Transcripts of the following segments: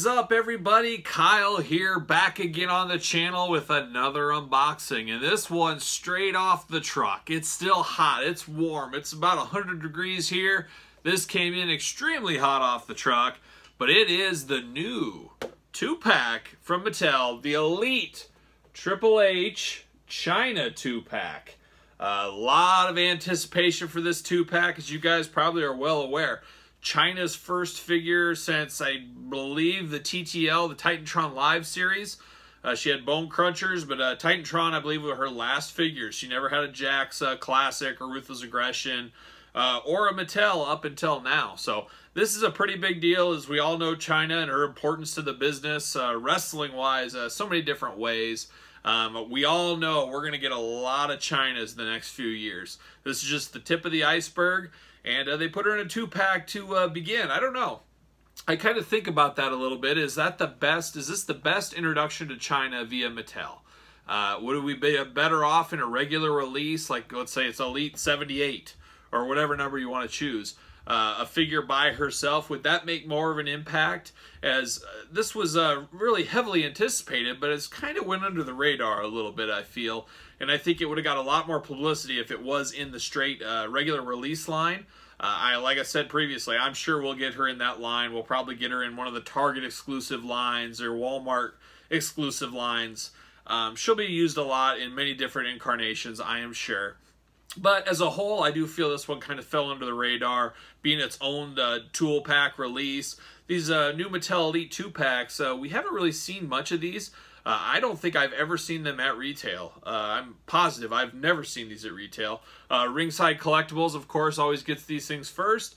up, everybody? Kyle here, back again on the channel with another unboxing, and this one straight off the truck. It's still hot, it's warm, it's about 100 degrees here. This came in extremely hot off the truck, but it is the new 2-pack from Mattel, the Elite Triple H Chyna 2-pack. A lot of anticipation for this 2-pack, as you guys probably are well aware. Chyna's first figure since, I believe, the TTL, the Titantron Live series. She had Bone Crunchers, but Titantron, I believe, was her last figure. She never had a Jakks Classic or Ruthless Aggression or a Mattel up until now. So this is a pretty big deal, as we all know Chyna and her importance to the business, wrestling-wise, so many different ways. We all know we're going to get a lot of Chynas in the next few years. This is just the tip of the iceberg. And they put her in a 2-pack to begin. I don't know. I kind of think about that a little bit. Is that the best? Is this the best introduction to Chyna via Mattel? Would we be better off in a regular release, like let's say it's Elite 78 or whatever number you want to choose? A figure by herself, would that make more of an impact? As this was really heavily anticipated, but it's kind of went under the radar a little bit, I feel. And I think it would have got a lot more publicity if it was in the straight regular release line. Like I said previously, I'm sure we'll get her in that line. We'll probably get her in one of the Target exclusive lines or Walmart exclusive lines. She'll be used a lot in many different incarnations, I am sure. But as a whole, I do feel this one kind of fell under the radar, being its own tool pack release. These new Mattel Elite 2-packs, we haven't really seen much of these. I don't think I've ever seen them at retail. I'm positive I've never seen these at retail. Ringside Collectibles, of course, always gets these things first.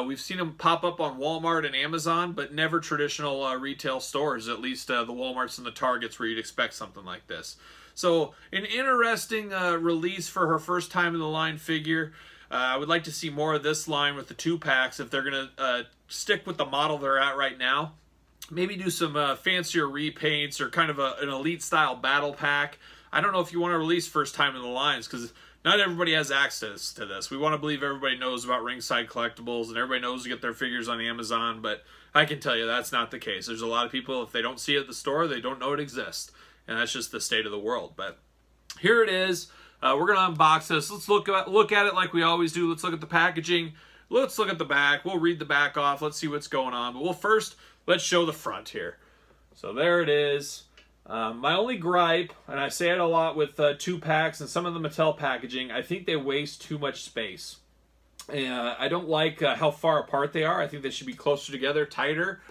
We've seen them pop up on Walmart and Amazon, but never traditional retail stores, at least the Walmarts and the Targets where you'd expect something like this. So, an interesting release for her first time in the line figure. I would like to see more of this line with the 2-packs if they're going to stick with the model they're at right now. Maybe do some fancier repaints or kind of an Elite-style battle pack. I don't know if you want to release first time in the lines, because not everybody has access to this. We want to believe everybody knows about Ringside Collectibles and everybody knows to get their figures on Amazon, but I can tell you that's not the case. There's a lot of people, if they don't see it at the store, they don't know it exists. And that's just the state of the world. But here it is. We're going to unbox this. Let's look at it like we always do. Let's look at the packaging. Let's look at the back. We'll read the back off. Let's see what's going on. But let's show the front here. So there it is. My only gripe, and I say it a lot with 2-packs and some of the Mattel packaging, I think they waste too much space. I don't like how far apart they are. I think they should be closer together, tighter.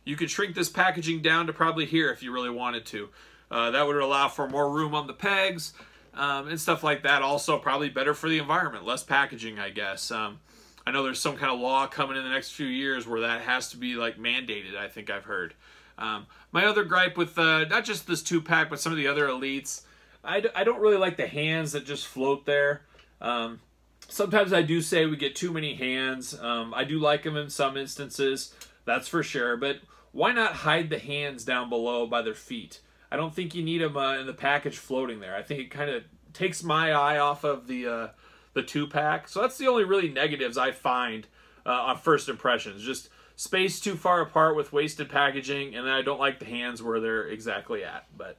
You could shrink this packaging down to probably here if you really wanted to. That would allow for more room on the pegs and stuff like that. Also, probably better for the environment. Less packaging, I guess. I know there's some kind of law coming in the next few years where that has to be like mandated, I think I've heard. My other gripe with not just this 2-pack, but some of the other Elites, I don't really like the hands that just float there. Sometimes I do say we get too many hands. I do like them in some instances, that's for sure. But why not hide the hands down below by their feet? I don't think you need them in the package floating there. I think it kind of takes my eye off of the 2-pack. So that's the only really negatives I find on first impressions. Just space too far apart with wasted packaging, and then I don't like the hands where they're exactly at. But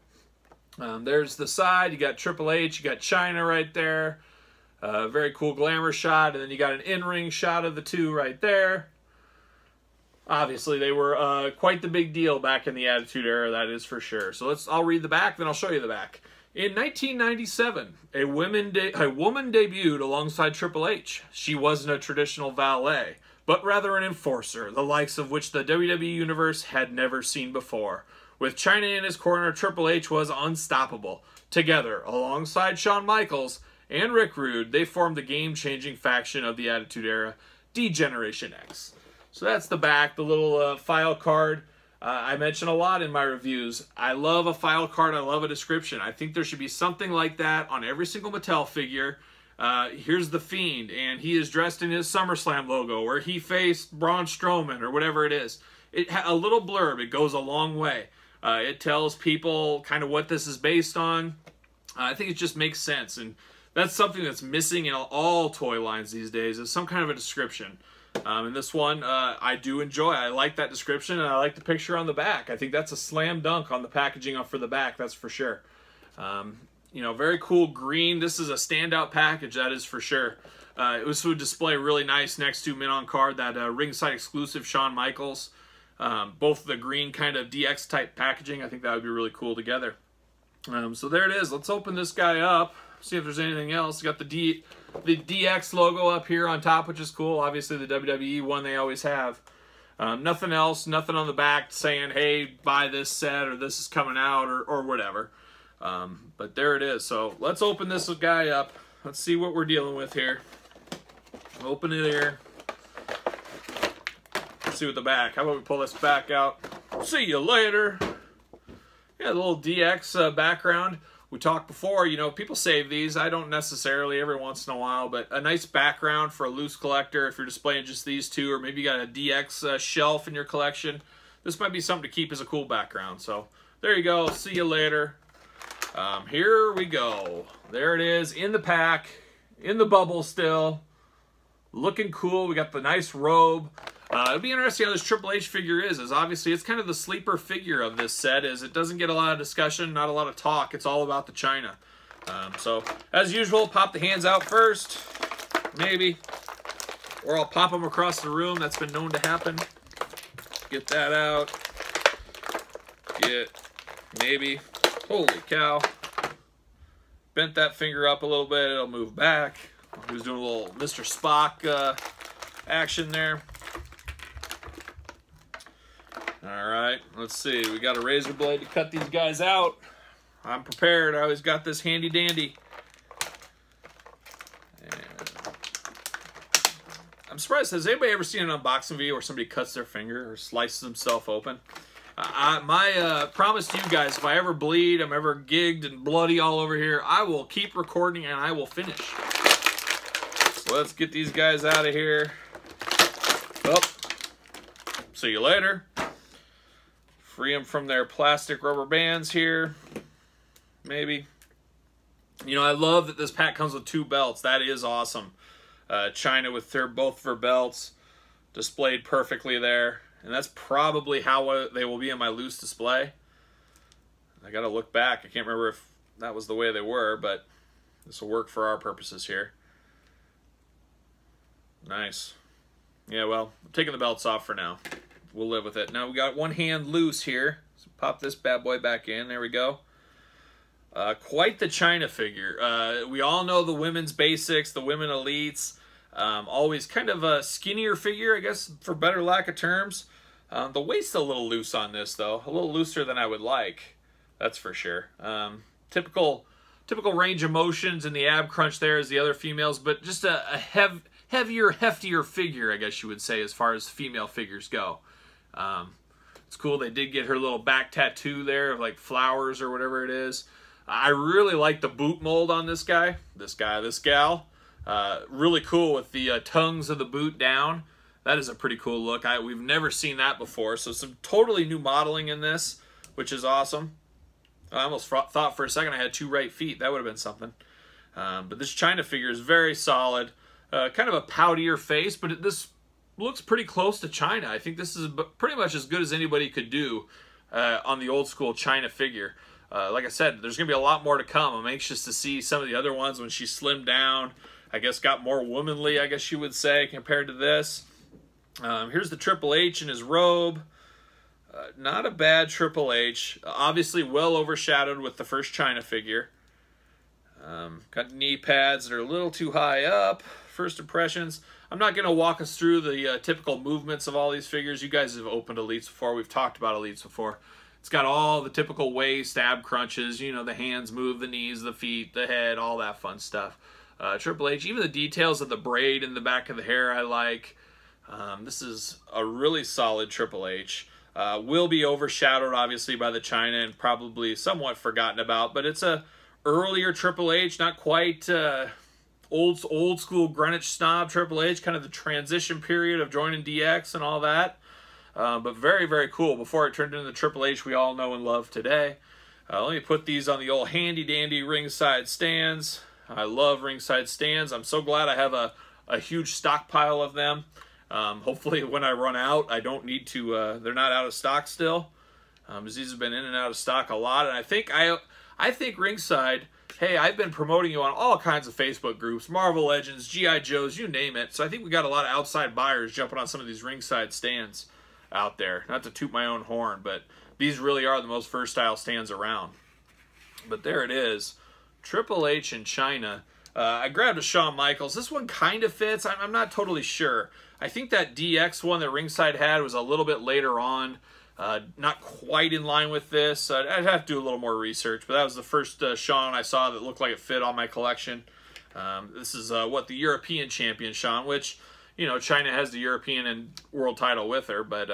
there's the side. You got Triple H. You got Chyna right there. Very cool glamour shot, and then you got an in-ring shot of the two right there. Obviously, they were quite the big deal back in the Attitude Era, that is for sure. So I'll read the back, then I'll show you the back. In 1997, a woman debuted alongside Triple H. She wasn't a traditional valet, but rather an enforcer, the likes of which the WWE Universe had never seen before. With Chyna in his corner, Triple H was unstoppable. Together, alongside Shawn Michaels and Rick Rude, they formed the game-changing faction of the Attitude Era, D-Generation X. So that's the back, the little file card. I mention a lot in my reviews. I love a file card. I love a description. I think there should be something like that on every single Mattel figure. Here's the Fiend, and he is dressed in his SummerSlam logo, or he faced Braun Strowman, or whatever it is. A little blurb. It goes a long way. It tells people kind of what this is based on. I think it just makes sense, and that's something that's missing in all toy lines these days, is some kind of a description. And this one, I do enjoy. I like that description, and I like the picture on the back. I think that's a slam dunk on the packaging for the back, that's for sure. You know, very cool green. This is a standout package, that is for sure. This would display really nice next to Mint on Card, that ringside exclusive Shawn Michaels. Both the green kind of DX type packaging, I think that would be really cool together. So there it is. Let's open this guy up, see if there's anything else. Got the DX logo up here on top, which is cool. Obviously the WWE one they always have. Nothing else, nothing on the back saying, hey, buy this set or this is coming out or whatever. But there it is. So let's open this guy up. Let's see what we're dealing with here. Open it here. Let's see what the back. How about we pull this back out? See you later. Yeah, the little DX background. We talked before, you know, people save these. I don't necessarily, every once in a while, but a nice background for a loose collector if you're displaying just these two, or maybe you got a DX shelf in your collection. This might be something to keep as a cool background. So there you go. See you later. Here we go. There it is in the pack, in the bubble still. Looking cool. We got the nice robe. It'll be interesting how this Triple H figure is. Obviously it's kind of the sleeper figure of this set. It doesn't get a lot of discussion, not a lot of talk. It's all about the Chyna. So as usual, pop the hands out first, maybe, or I'll pop them across the room. That's been known to happen. Get that out. Maybe. Holy cow! Bent that finger up a little bit. It'll move back. He was doing a little Mr. Spock action there. Alright, let's see. We got a razor blade to cut these guys out. I'm prepared. I always got this handy dandy. And I'm surprised. Has anybody ever seen an unboxing video where somebody cuts their finger or slices himself open? My promise to you guys, if I ever bleed, I'm ever gigged and bloody all over here, I will keep recording and I will finish. So let's get these guys out of here. Well, see you later. Free them from their plastic rubber bands here. Maybe. You know, I love that this pack comes with 2 belts. That is awesome. Chyna with both of her belts displayed perfectly there. And that's probably how they will be in my loose display. I got to look back. I can't remember if that was the way they were, but this will work for our purposes here. Nice. Yeah, well, I'm taking the belts off for now. We'll live with it. Now we got one hand loose here. So pop this bad boy back in. There we go. Quite the Chyna figure. We all know the women's basics, the women elites. Always kind of a skinnier figure, I guess, for better lack of terms. The waist's a little loose on this, though. A little looser than I would like. That's for sure. Typical range of motions in the ab crunch there as the other females, but just a heavier, heftier figure, I guess you would say, as far as female figures go. It's cool. They did get her little back tattoo there of like flowers or whatever it is. I really like the boot mold on this guy, this gal. Really cool with the tongues of the boot down. That is a pretty cool look. We've never seen that before. So some totally new modeling in this, which is awesome. I almost thought for a second I had 2 right feet. That would have been something. But this Chyna figure is very solid. Kind of a poutier face, but this looks pretty close to Chyna. I think this is pretty much as good as anybody could do on the old school Chyna figure. Like I said, there's going to be a lot more to come. I'm anxious to see some of the other ones when she slimmed down. I guess got more womanly, I guess you would say, compared to this. Here's the Triple H in his robe. Not a bad Triple H. Obviously well overshadowed with the first Chyna figure. Got knee pads that are a little too high up. First impressions. I'm not going to walk us through the typical movements of all these figures. You guys have opened Elites before. We've talked about Elites before. It's got all the typical waist, ab crunches. You know, the hands move, the knees, the feet, the head, all that fun stuff. Triple H, even the details of the braid in the back of the hair I like. This is a really solid Triple H. Will be overshadowed, obviously, by the Chyna and probably somewhat forgotten about. But it's a earlier Triple H, not quite old school Greenwich snob Triple H, kind of the transition period of joining DX and all that. But very, very cool before it turned into the Triple H we all know and love today. Let me put these on the old handy-dandy ringside stands. I love ringside stands. I'm so glad I have a huge stockpile of them. Hopefully when I run out, I don't need to, they're not out of stock still. As these have been in and out of stock a lot. And I think Ringside, hey, I've been promoting you on all kinds of Facebook groups, Marvel Legends, G.I. Joes, you name it. So I think we got a lot of outside buyers jumping on some of these Ringside stands out there. Not to toot my own horn, but these really are the most versatile stands around. But there it is. Triple H and Chyna. I grabbed a Shawn Michaels. This one kind of fits. I'm not totally sure. I think that DX one that Ringside had was a little bit later on. Not quite in line with this. I'd have to do a little more research, but that was the first Shawn I saw that looked like it fit on my collection. This is the European champion Shawn, which, you know, Chyna has the European and world title with her, but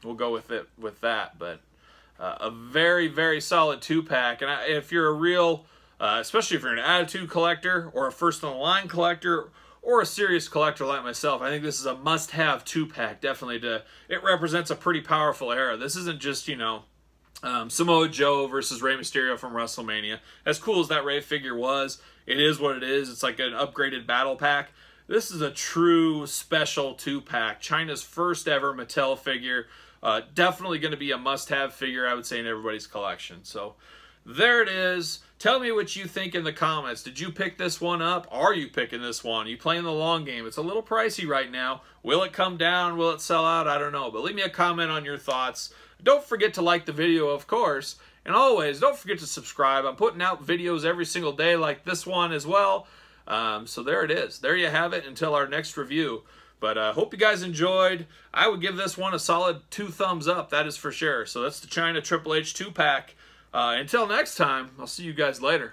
we'll go with it with that. But a very, very solid 2-pack. And if you're a real, especially if you're an attitude collector or a first-on-the-line collector or a serious collector like myself, I think this is a must-have 2-pack, definitely. It represents a pretty powerful era. This isn't just, you know, Samoa Joe versus Rey Mysterio from WrestleMania. As cool as that Rey figure was, it is what it is. It's like an upgraded battle pack. This is a true special 2-pack. Chyna's first ever Mattel figure. Definitely going to be a must-have figure, I would say, in everybody's collection. So there it is. Tell me what you think in the comments. Did you pick this one up? Are you picking this one? Are you playing the long game? It's a little pricey right now. Will it come down? Will it sell out? I don't know. But leave me a comment on your thoughts. Don't forget to like the video, of course. And always, don't forget to subscribe. I'm putting out videos every single day like this one as well. So there it is. There you have it until our next review. But I hope you guys enjoyed. I would give this one a solid 2 thumbs up, that is for sure. So that's the Chyna Triple H 2-pack. Until next time, I'll see you guys later.